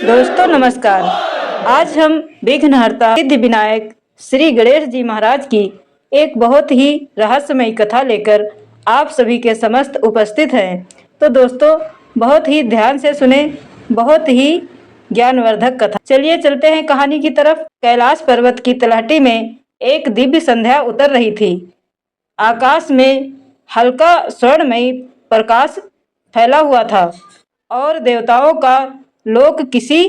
दोस्तों नमस्कार। आज हम विघ्नहर्ता सिद्धि विनायक श्री गणेश जी महाराज की एक बहुत ही रहस्यमयी कथा लेकर आप सभी के समस्त उपस्थित हैं। तो दोस्तों बहुत ही ध्यान से सुने, बहुत ही ज्ञानवर्धक कथा। चलिए चलते हैं कहानी की तरफ। कैलाश पर्वत की तलहटी में एक दिव्य संध्या उतर रही थी। आकाश में हल्का स्वर्णमयी प्रकाश फैला हुआ था और देवताओं का लोक किसी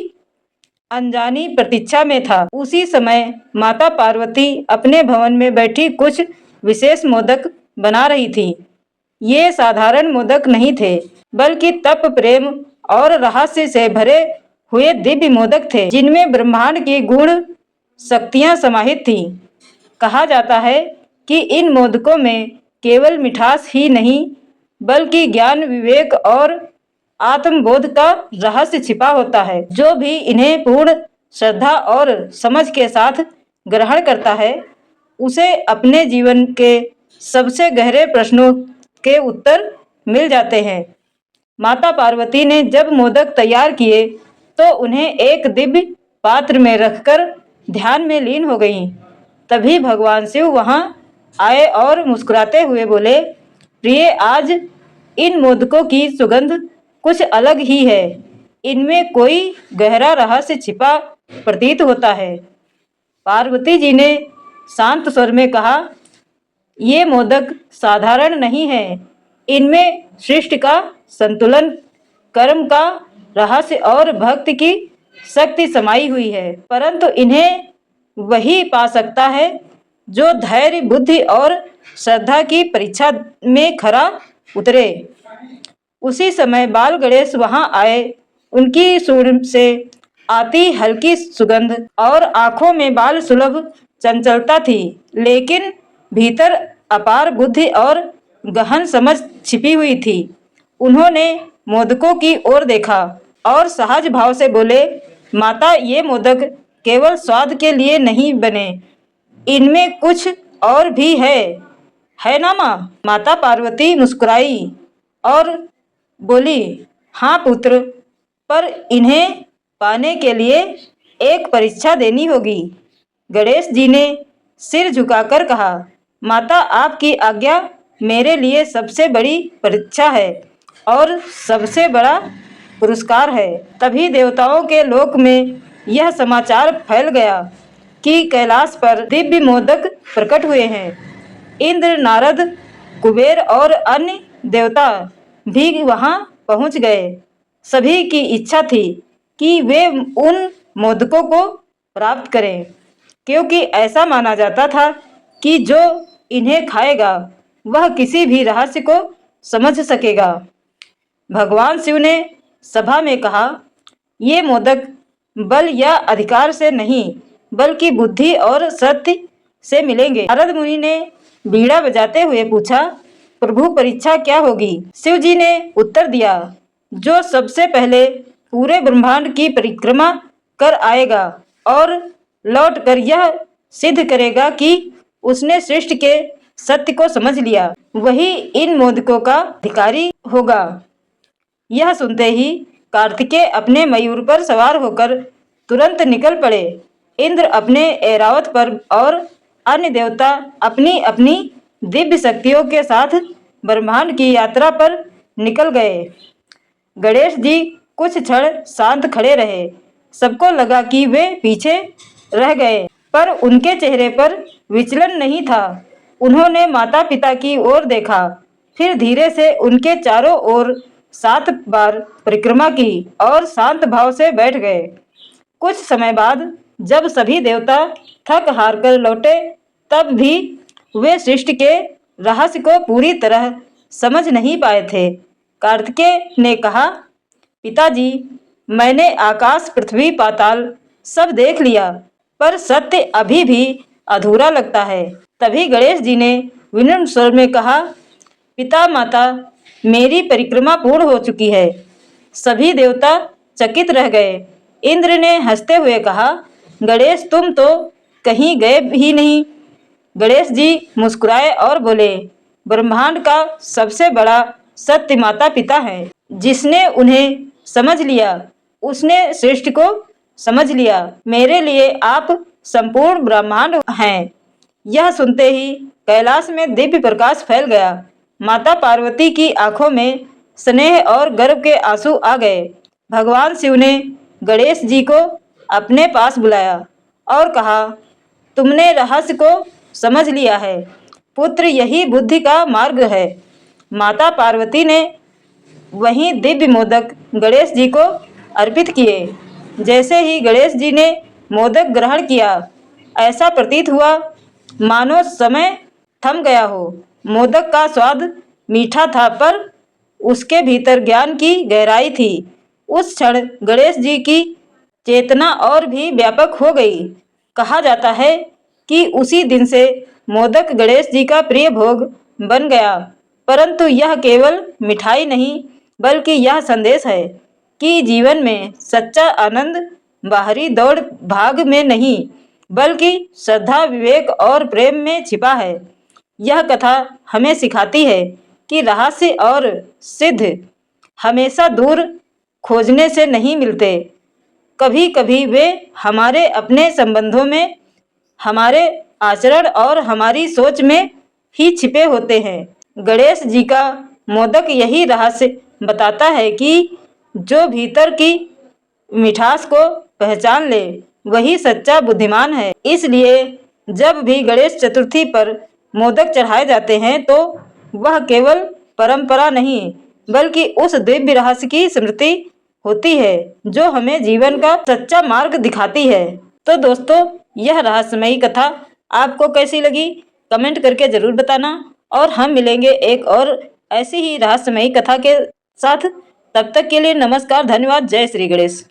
अनजानी प्रतीक्षा में था। उसी समय माता पार्वती अपने भवन में बैठी कुछ विशेष मोदक बना रही थी। ये साधारण मोदक नहीं थे, बल्कि तप, प्रेम और रहस्य से भरे हुए दिव्य मोदक थे, जिनमें ब्रह्मांड की गूढ़ शक्तियां समाहित थीं। कहा जाता है कि इन मोदकों में केवल मिठास ही नहीं, बल्कि ज्ञान, विवेक और आत्मबोध का रहस्य छिपा होता है। जो भी इन्हें पूर्ण श्रद्धा और समझ के साथ ग्रहण करता है, उसे अपने जीवन के सबसे गहरे प्रश्नों के उत्तर मिल जाते हैं। माता पार्वती ने जब मोदक तैयार किए तो उन्हें एक दिव्य पात्र में रखकर ध्यान में लीन हो गईं। तभी भगवान शिव वहां आए और मुस्कुराते हुए बोले, प्रिय, आज इन मोदकों की सुगंध कुछ अलग ही है। इनमें कोई गहरा रहस्य छिपा प्रतीत होता है। पार्वती जी ने शांत स्वर में कहा, ये मोदक साधारण नहीं है। इनमें सृष्टि का संतुलन, कर्म का रहस्य और भक्ति की शक्ति समाई हुई है। परंतु इन्हें वही पा सकता है जो धैर्य, बुद्धि और श्रद्धा की परीक्षा में खरा उतरे। उसी समय बाल गणेश वहां आए। उनकी सूंड से आती हल्की सुगंध और आंखों में बाल सुलभ चंचलता थी, लेकिन भीतर अपार बुद्धि और गहन समझ छिपी हुई थी। उन्होंने मोदकों की ओर देखा और सहज भाव से बोले, माता, ये मोदक केवल स्वाद के लिए नहीं बने, इनमें कुछ और भी है ना माँ? माता पार्वती मुस्कुराई और बोली, हाँ पुत्र, पर इन्हें पाने के लिए एक परीक्षा देनी होगी। गणेश जी ने सिर झुकाकर कहा, माता, आपकी आज्ञा मेरे लिए सबसे बड़ी परीक्षा है और सबसे बड़ा पुरस्कार है। तभी देवताओं के लोक में यह समाचार फैल गया कि कैलाश पर दिव्य मोदक प्रकट हुए हैं। इंद्र, नारद, कुबेर और अन्य देवता भी वहां पहुंच गए। सभी की इच्छा थी कि वे उन मोदकों को प्राप्त करें, क्योंकि ऐसा माना जाता था कि जो इन्हें खाएगा वह किसी भी रहस्य को समझ सकेगा। भगवान शिव ने सभा में कहा, ये मोदक बल या अधिकार से नहीं, बल्कि बुद्धि और सत्य से मिलेंगे। नारद मुनि ने बीड़ा बजाते हुए पूछा, प्रभु, परीक्षा क्या होगी? शिव जी ने उत्तर दिया, जो सबसे पहले पूरे ब्रह्मांड की परिक्रमा कर आएगा और लौटकर यह सिद्ध करेगा कि उसने सृष्टि के सत्य को समझ लिया, वही इन मोदकों का अधिकारी होगा। यह सुनते ही कार्तिकेय अपने मयूर पर सवार होकर तुरंत निकल पड़े। इंद्र अपने ऐरावत पर और अन्य देवता अपनी अपनी दिव्य शक्तियों के साथ ब्रह्मांड की यात्रा पर निकल गए। गणेश जी कुछ क्षण शांत खड़े रहे। सबको लगा कि वे पीछे रह गए, पर उनके चेहरे पर विचलन नहीं था। उन्होंने माता पिता की ओर देखा, फिर धीरे से उनके चारों ओर 7 बार परिक्रमा की और शांत भाव से बैठ गए। कुछ समय बाद जब सभी देवता थक हार कर लौटे, तब भी वे सृष्टि के रहस्य को पूरी तरह समझ नहीं पाए थे। कार्तिकेय ने कहा, पिताजी, मैंने आकाश, पृथ्वी, पाताल सब देख लिया, पर सत्य अभी भी अधूरा लगता है। तभी गणेश जी ने विनम्र स्वर में कहा, पिता, माता, मेरी परिक्रमा पूर्ण हो चुकी है। सभी देवता चकित रह गए। इंद्र ने हंसते हुए कहा, गणेश, तुम तो कहीं गए ही नहीं। गणेश जी मुस्कुराए और बोले, ब्रह्मांड का सबसे बड़ा सत्य माता पिता है। जिसने उन्हें समझ लिया उसने सृष्टि को समझ लिया। मेरे लिए आप संपूर्ण ब्रह्मांड हैं। यह सुनते ही कैलाश में दिव्य प्रकाश फैल गया। माता पार्वती की आंखों में स्नेह और गर्व के आंसू आ गए। भगवान शिव ने गणेश जी को अपने पास बुलाया और कहा, तुमने रहस्य को समझ लिया है पुत्र, यही बुद्धि का मार्ग है। माता पार्वती ने वहीं दिव्य मोदक गणेश जी को अर्पित किए। जैसे ही गणेश जी ने मोदक ग्रहण किया, ऐसा प्रतीत हुआ मानो समय थम गया हो। मोदक का स्वाद मीठा था, पर उसके भीतर ज्ञान की गहराई थी। उस क्षण गणेश जी की चेतना और भी व्यापक हो गई। कहा जाता है कि उसी दिन से मोदक गणेश जी का प्रिय भोग बन गया। परंतु यह केवल मिठाई नहीं, बल्कि यह संदेश है कि जीवन में सच्चा आनंद बाहरी दौड़ भाग में नहीं, बल्कि श्रद्धा, विवेक और प्रेम में छिपा है। यह कथा हमें सिखाती है कि रहस्य और सिद्ध हमेशा दूर खोजने से नहीं मिलते। कभी कभी वे हमारे अपने संबंधों में, हमारे आचरण और हमारी सोच में ही छिपे होते हैं। गणेश जी का मोदक यही रहस्य बताता है कि जो भीतर की मिठास को पहचान ले, वही सच्चा बुद्धिमान है। इसलिए जब भी गणेश चतुर्थी पर मोदक चढ़ाए जाते हैं, तो वह केवल परंपरा नहीं, बल्कि उस दिव्य रहस्य की स्मृति होती है जो हमें जीवन का सच्चा मार्ग दिखाती है। तो दोस्तों, यह रहस्यमयी कथा आपको कैसी लगी कमेंट करके ज़रूर बताना, और हम मिलेंगे एक और ऐसी ही रहस्यमयी कथा के साथ। तब तक के लिए नमस्कार, धन्यवाद, जय श्री गणेश।